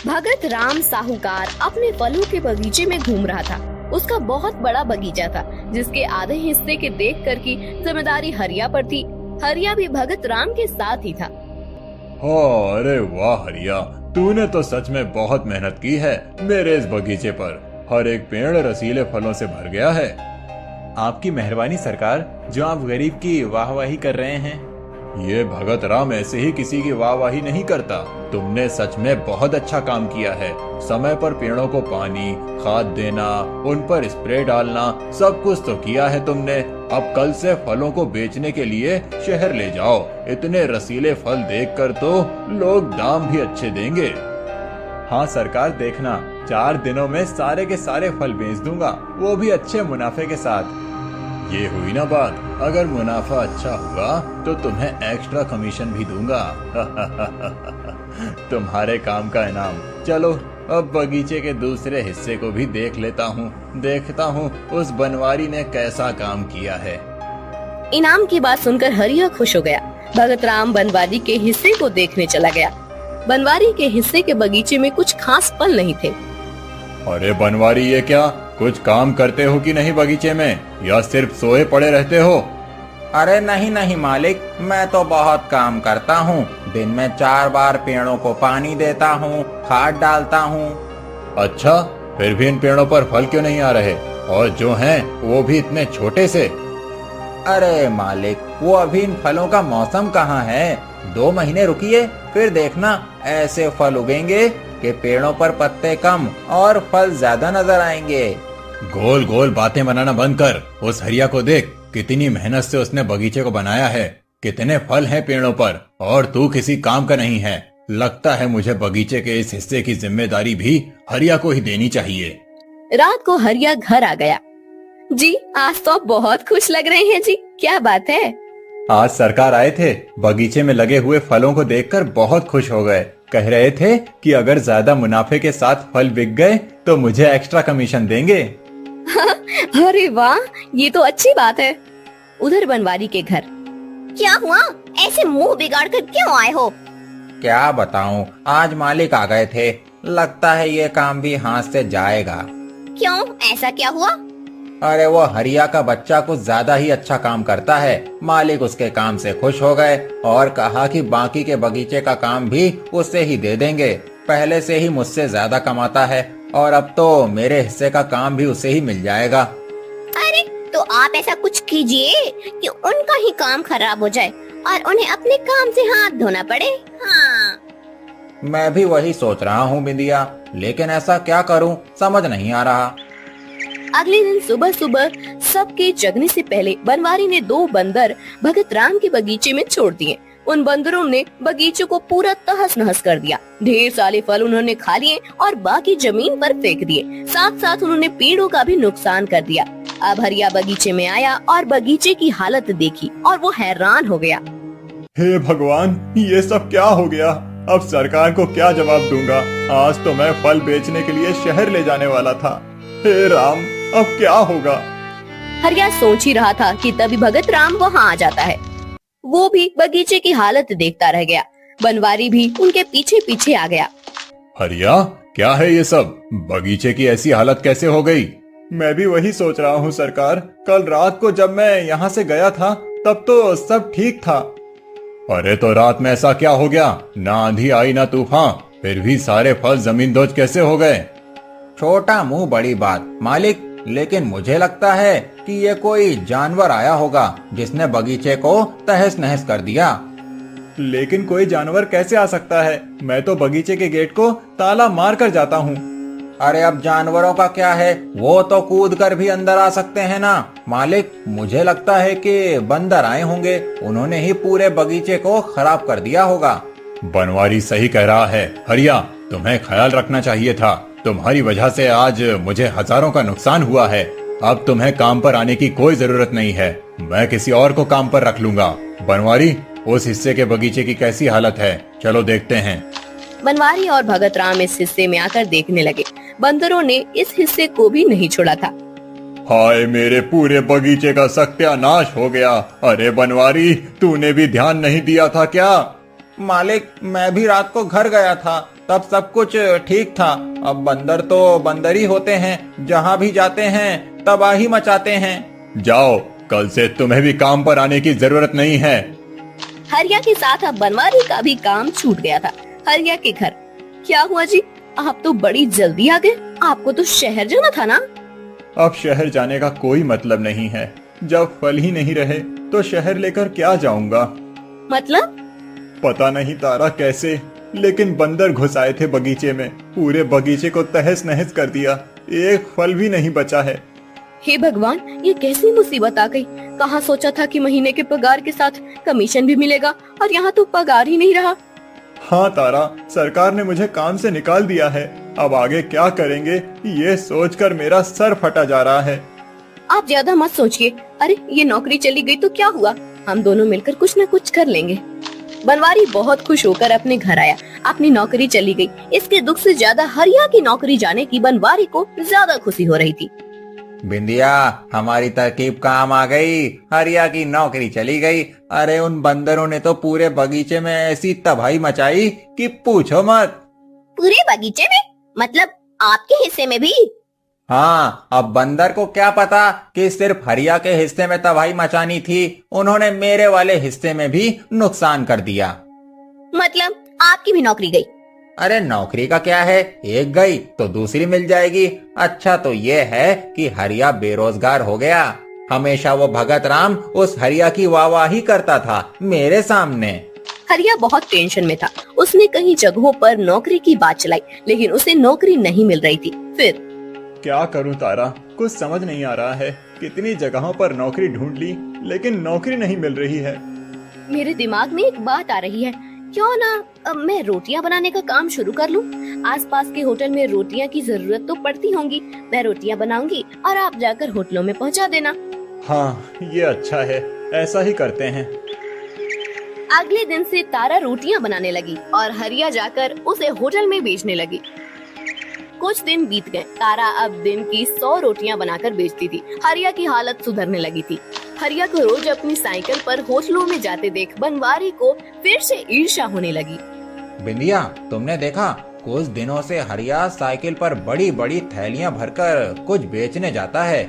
भगत राम साहूकार अपने फलों के बगीचे में घूम रहा था। उसका बहुत बड़ा बगीचा था, जिसके आधे हिस्से के देख कर की जिम्मेदारी हरिया पर थी। हरिया भी भगत राम के साथ ही था। अरे वाह हरिया, तूने तो सच में बहुत मेहनत की है। मेरे इस बगीचे पर हर एक पेड़ रसीले फलों से भर गया है। आपकी मेहरबानी सरकार, जो आप गरीब की वाहवाही कर रहे हैं। ये भगत राम ऐसे ही किसी की वाहवाही नहीं करता। तुमने सच में बहुत अच्छा काम किया है। समय पर पेड़ों को पानी, खाद देना, उन पर स्प्रे डालना, सब कुछ तो किया है तुमने। अब कल से फलों को बेचने के लिए शहर ले जाओ। इतने रसीले फल देखकर तो लोग दाम भी अच्छे देंगे। हाँ सरकार, देखना 4 दिनों में सारे के सारे फल बेच दूंगा, वो भी अच्छे मुनाफे के साथ। ये हुई ना बात। अगर मुनाफा अच्छा हुआ तो तुम्हें एक्स्ट्रा कमीशन भी दूंगा। तुम्हारे काम का इनाम। चलो अब बगीचे के दूसरे हिस्से को भी देख लेता हूँ। देखता हूँ उस बनवारी ने कैसा काम किया है। इनाम की बात सुनकर हरिया खुश हो गया। भगत राम बनवारी के हिस्से को देखने चला गया। बनवारी के हिस्से के बगीचे में कुछ खास फल नहीं थे। अरे बनवारी, ये क्या? कुछ काम करते हो कि नहीं बगीचे में, या सिर्फ सोए पड़े रहते हो? अरे नहीं नहीं मालिक, मैं तो बहुत काम करता हूँ। दिन में 4 बार पेड़ों को पानी देता हूँ, खाद डालता हूँ। अच्छा, फिर भी इन पेड़ों पर फल क्यों नहीं आ रहे? और जो हैं वो भी इतने छोटे से। अरे मालिक, वो अभी इन फलों का मौसम कहाँ है। 2 महीने रुकिए, फिर देखना ऐसे फल उगेंगे कि पेड़ों पर पत्ते कम और फल ज्यादा नजर आएंगे। गोल गोल बातें बनाना बंद कर। उस हरिया को देख, कितनी मेहनत से उसने बगीचे को बनाया है। कितने फल हैं पेड़ों पर, और तू किसी काम का नहीं है। लगता है मुझे बगीचे के इस हिस्से की जिम्मेदारी भी हरिया को ही देनी चाहिए। रात को हरिया घर आ गया। जी, आज तो आप बहुत खुश लग रहे हैं जी, क्या बात है? आज सरकार आए थे, बगीचे में लगे हुए फलों को देखकर बहुत खुश हो गए। कह रहे थे कि अगर ज्यादा मुनाफे के साथ फल बिक गए तो मुझे एक्स्ट्रा कमीशन देंगे। अरे वाह, ये तो अच्छी बात है। उधर बनवारी के घर। क्या हुआ? ऐसे मुंह बिगाड़ कर क्यों आए हो? क्या बताऊँ, आज मालिक आ गए थे। लगता है ये काम भी हाथ से जाएगा। क्यों, ऐसा क्या हुआ? अरे वो हरिया का बच्चा कुछ ज्यादा ही अच्छा काम करता है। मालिक उसके काम से खुश हो गए और कहा कि बाकी के बगीचे का काम भी उससे ही दे देंगे। पहले से ही मुझसे ज्यादा कमाता है और अब तो मेरे हिस्से का काम भी उसे ही मिल जाएगा। अरे तो आप ऐसा कुछ कीजिए कि उनका ही काम खराब हो जाए और उन्हें अपने काम से हाथ धोना पड़े। हाँ, मैं भी वही सोच रहा हूँ बिंदिया, लेकिन ऐसा क्या करूँ समझ नहीं आ रहा। अगले दिन सुबह सुबह सबके जगने से पहले बनवारी ने 2 बंदर भगत राम के बगीचे में छोड़ दिए। उन बंदरों ने बगीचे को पूरा तहस नहस कर दिया। ढेर सारे फल उन्होंने खा लिए और बाकी जमीन पर फेंक दिए। साथ साथ उन्होंने पेड़ों का भी नुकसान कर दिया। अब हरिया बगीचे में आया और बगीचे की हालत देखी और वो हैरान हो गया। हे भगवान, ये सब क्या हो गया? अब सरकार को क्या जवाब दूंगा? आज तो मैं फल बेचने के लिए शहर ले जाने वाला था। हे राम, अब क्या होगा? हरिया सोच ही रहा था कि तभी भगत राम वहाँ आ जाता है। वो भी बगीचे की हालत देखता रह गया। बनवारी भी उनके पीछे पीछे आ गया। हरिया, क्या है ये सब? बगीचे की ऐसी हालत कैसे हो गई? मैं भी वही सोच रहा हूँ सरकार। कल रात को जब मैं यहाँ से गया था तब तो सब ठीक था। अरे तो रात में ऐसा क्या हो गया? ना आंधी आई ना तूफान, फिर भी सारे फल जमींदोज कैसे हो गए? छोटा मुंह बड़ी बात मालिक, लेकिन मुझे लगता है कि ये कोई जानवर आया होगा जिसने बगीचे को तहस नहस कर दिया। लेकिन कोई जानवर कैसे आ सकता है? मैं तो बगीचे के गेट को ताला मार कर जाता हूँ। अरे अब जानवरों का क्या है, वो तो कूद कर भी अंदर आ सकते हैं ना। मालिक, मुझे लगता है कि बंदर आए होंगे, उन्होंने ही पूरे बगीचे को खराब कर दिया होगा। बनवारी सही कह रहा है। हरिया, तुम्हें ख्याल रखना चाहिए था। तुम्हारी वजह से आज मुझे हजारों का नुकसान हुआ है। अब तुम्हें काम पर आने की कोई जरूरत नहीं है। मैं किसी और को काम पर रख लूंगा। बनवारी, उस हिस्से के बगीचे की कैसी हालत है? चलो देखते हैं। बनवारी और भगत राम इस हिस्से में आकर देखने लगे। बंदरों ने इस हिस्से को भी नहीं छोड़ा था। हाय, मेरे पूरे बगीचे का सत्यानाश हो गया। अरे बनवारी, तूने भी ध्यान नहीं दिया था क्या? मालिक, मैं भी रात को घर गया था, तब सब कुछ ठीक था। अब बंदर तो बंदर ही होते हैं, जहाँ भी जाते हैं तबाही मचाते हैं। जाओ, कल से तुम्हें भी काम पर आने की जरूरत नहीं है। हरिया के साथ अब बनवारी का भी काम छूट गया था। हरिया के घर क्या हुआ जी? आप तो बड़ी जल्दी आ गए। आपको तो शहर जाना था ना? अब शहर जाने का कोई मतलब नहीं है। जब फल ही नहीं रहे तो शहर लेकर क्या जाऊंगा। मतलब? पता नहीं तारा कैसे, लेकिन बंदर घुस आए थे बगीचे में, पूरे बगीचे को तहस नहस कर दिया। एक फल भी नहीं बचा है। हे भगवान, ये कैसी मुसीबत आ गई। कहाँ सोचा था कि महीने के पगार के साथ कमीशन भी मिलेगा, और यहाँ तो पगार ही नहीं रहा। हाँ तारा, सरकार ने मुझे काम से निकाल दिया है। अब आगे क्या करेंगे ये सोचकर मेरा सर फटा जा रहा है। आप ज्यादा मत सोचिए। अरे ये नौकरी चली गई तो क्या हुआ, हम दोनों मिलकर कुछ न कुछ कर लेंगे। बनवारी बहुत खुश होकर अपने घर आया। अपनी नौकरी चली गई, इसके दुख से ज्यादा हरिया की नौकरी जाने की बनवारी को ज्यादा खुशी हो रही थी। बिंदिया, हमारी तरकीब काम आ गई। हरिया की नौकरी चली गई। अरे उन बंदरों ने तो पूरे बगीचे में ऐसी तबाही मचाई कि पूछो मत। पूरे बगीचे में? मतलब आपके हिस्से में भी? हाँ, अब बंदर को क्या पता कि सिर्फ हरिया के हिस्से में तबाही मचानी थी। उन्होंने मेरे वाले हिस्से में भी नुकसान कर दिया। मतलब आपकी भी नौकरी गई? अरे नौकरी का क्या है, एक गई तो दूसरी मिल जाएगी। अच्छा तो ये है कि हरिया बेरोजगार हो गया। हमेशा वो भगत राम उस हरिया की वाहवाही करता था मेरे सामने। हरिया बहुत टेंशन में था। उसने कई जगहों पर नौकरी की बात चलाई, लेकिन उसे नौकरी नहीं मिल रही थी। फिर क्या करूं तारा, कुछ समझ नहीं आ रहा है। कितनी जगहों पर नौकरी ढूंढ ली, लेकिन नौकरी नहीं मिल रही है। मेरे दिमाग में एक बात आ रही है, क्यों ना अब मैं रोटियां बनाने का काम शुरू कर लूं। आसपास के होटल में रोटियां की जरूरत तो पड़ती होंगी। मैं रोटियां बनाऊंगी और आप जाकर होटलों में पहुंचा देना। हाँ, ये अच्छा है, ऐसा ही करते हैं। अगले दिन से तारा रोटियां बनाने लगी और हरिया जाकर उसे होटल में बेचने लगी। कुछ दिन बीत गए। तारा अब दिन की 100 रोटियां बनाकर बेचती थी। हरिया की हालत सुधरने लगी थी। हरिया को रोज अपनी साइकिल पर होटलों में जाते देख बनवारी को फिर से ईर्ष्या होने लगी। बिंदिया, तुमने देखा कुछ दिनों से हरिया साइकिल पर बड़ी बड़ी थैलियां भरकर कुछ बेचने जाता है।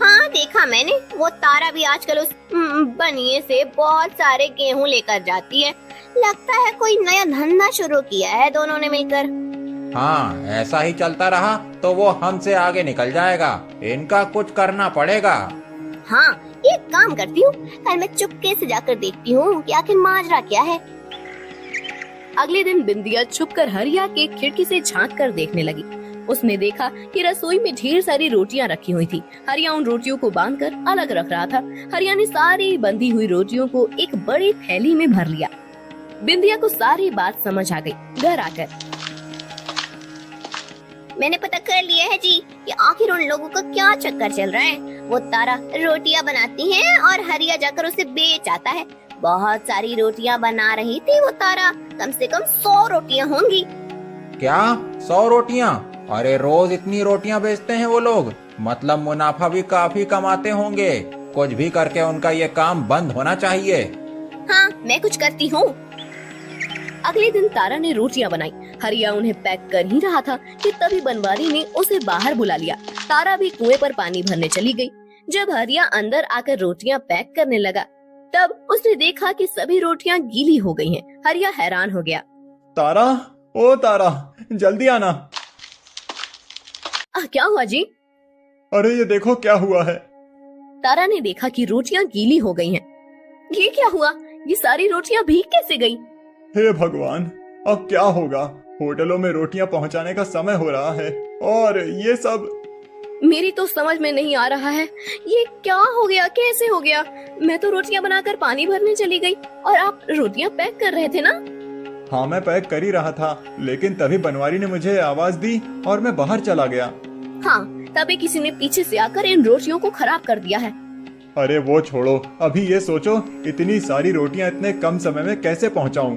हाँ देखा मैंने। वो तारा भी आजकल उस बनिए से बहुत सारे गेहूं लेकर जाती है। लगता है कोई नया धंधा शुरू किया है दोनों ने मिलकर। हाँ, ऐसा ही चलता रहा तो वो हमसे आगे निकल जाएगा। इनका कुछ करना पड़ेगा। हाँ, एक काम करती हूँ, कल मैं चुपके से जाकर देखती हूँ कि आखिर माजरा क्या है। अगले दिन बिंदिया छुपकर हरिया के खिड़की से झांक कर देखने लगी। उसने देखा कि रसोई में ढेर सारी रोटियां रखी हुई थी। हरिया उन रोटियों को बांधकर अलग रख रहा था। हरिया ने सारी बंधी हुई रोटियों को एक बड़ी थैली में भर लिया। बिंदिया को सारी बात समझ आ गई। घर आकर मैंने पता कर लिया है जी कि आखिर उन लोगों का क्या चक्कर चल रहा है। वो तारा रोटियां बनाती है और हरिया जाकर उसे बेच आता है। बहुत सारी रोटियां बना रही थी वो तारा, कम से कम 100 रोटियां होंगी। क्या 100 रोटियां? अरे रोज इतनी रोटियां बेचते हैं वो लोग, मतलब मुनाफा भी काफी कमाते होंगे। कुछ भी करके उनका ये काम बंद होना चाहिए। हाँ, मैं कुछ करती हूँ। अगले दिन तारा ने रोटियां बनाई। हरिया उन्हें पैक कर ही रहा था कि तभी बनवारी ने उसे बाहर बुला लिया। तारा भी कुएं पर पानी भरने चली गई। जब हरिया अंदर आकर रोटियां पैक करने लगा, तब उसने देखा कि सभी रोटियां गीली हो गई हैं। हरिया हैरान हो गया। तारा, ओ तारा, जल्दी आना। क्या हुआ जी? अरे ये देखो क्या हुआ है। तारा ने देखा कि रोटियां गीली हो गई हैं। ये क्या हुआ? ये सारी रोटियां भीग कैसे गई? हे भगवान, अब क्या होगा। होटलों में रोटियां पहुंचाने का समय हो रहा है और ये सब। मेरी तो समझ में नहीं आ रहा है, ये क्या हो गया, कैसे हो गया? मैं तो रोटियां बनाकर पानी भरने चली गई और आप रोटियां पैक कर रहे थे ना? हाँ, मैं पैक कर ही रहा था, लेकिन तभी बनवारी ने मुझे आवाज दी और मैं बाहर चला गया। हाँ, तभी किसी ने पीछे से आकर इन रोटियों को खराब कर दिया है। अरे वो छोड़ो, अभी ये सोचो इतनी सारी रोटियां इतने कम समय में कैसे पहुंचाऊं।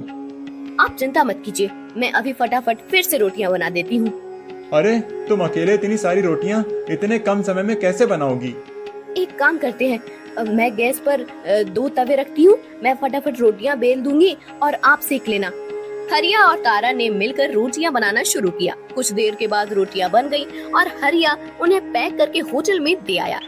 आप चिंता मत कीजिए, मैं अभी फटाफट फिर से रोटियां बना देती हूँ। अरे तुम अकेले इतनी सारी रोटियां इतने कम समय में कैसे बनाओगी? एक काम करते हैं, मैं गैस पर 2 तवे रखती हूँ। मैं फटाफट रोटियां बेल दूंगी और आप सेक लेना। हरिया और तारा ने मिलकर रोटियां बनाना शुरू किया। कुछ देर के बाद रोटियां बन गईं और हरिया उन्हें पैक करके होटल में दे आया।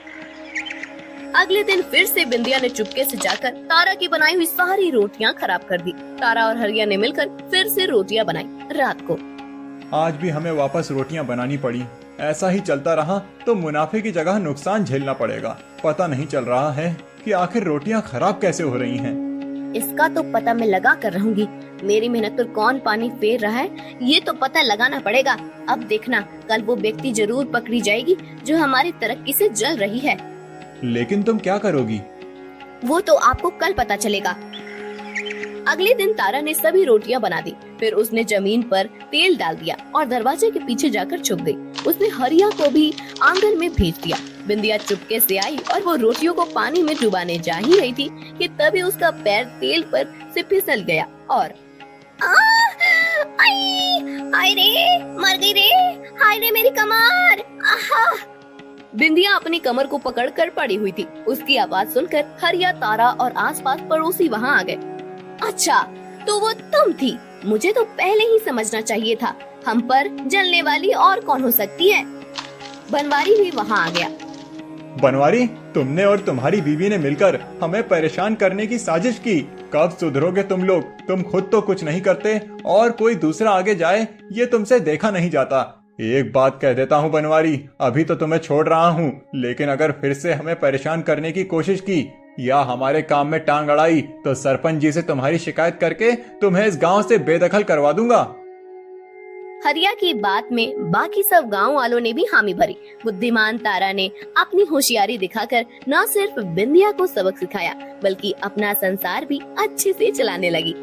अगले दिन फिर से बिंदिया ने चुपके से जाकर तारा की बनाई हुई सारी रोटियां खराब कर दी। तारा और हरिया ने मिलकर फिर से रोटियां बनाई। रात को आज भी हमें वापस रोटियां बनानी पड़ी। ऐसा ही चलता रहा तो मुनाफे की जगह नुकसान झेलना पड़ेगा। पता नहीं चल रहा है कि आखिर रोटियां खराब कैसे हो रही हैं। इसका तो पता मैं लगा कर रहूंगी। मेरी मेहनत पर कौन पानी फेर रहा है ये तो पता लगाना पड़ेगा। अब देखना कल वो व्यक्ति जरूर पकड़ी जाएगी जो हमारी तरक्की से जल रही है। लेकिन तुम क्या करोगी? वो तो आपको कल पता चलेगा। अगले दिन तारा ने सभी रोटियां बना दी। फिर उसने जमीन पर तेल डाल दिया और दरवाजे के पीछे जाकर छुप गई। उसने हरिया को भी आंगन में भेज दिया। बिंदिया चुपके से आई और वो रोटियों को पानी में डुबाने जा ही रही थी कि तभी उसका पैर तेल पर से फिसल गया और हाय रे, मर गई रे, हाय रे मेरी कमर। आहा! बिंदिया अपनी कमर को पकड़कर पड़ी हुई थी। उसकी आवाज सुनकर हरिया, तारा और आसपास पड़ोसी वहाँ आ गए। अच्छा, तो वो तुम थी। मुझे तो पहले ही समझना चाहिए था। हम पर जलने वाली और कौन हो सकती है। बनवारी भी वहाँ आ गया। बनवारी, तुमने और तुम्हारी बीवी ने मिलकर हमें परेशान करने की साजिश की। कब सुधरोगे तुम लोग? तुम खुद तो कुछ नहीं करते और कोई दूसरा आगे जाए ये तुमसे देखा नहीं जाता। एक बात कह देता हूँ बनवारी, अभी तो तुम्हें छोड़ रहा हूँ, लेकिन अगर फिर से हमें परेशान करने की कोशिश की या हमारे काम में टांग अड़ाई तो सरपंच जी से तुम्हारी शिकायत करके तुम्हें इस गांव से बेदखल करवा दूंगा। हरिया की बात में बाकी सब गांव वालों ने भी हामी भरी। बुद्धिमान तारा ने अपनी होशियारी दिखाकर न सिर्फ बिंदिया को सबक सिखाया बल्कि अपना संसार भी अच्छे से चलाने लगी।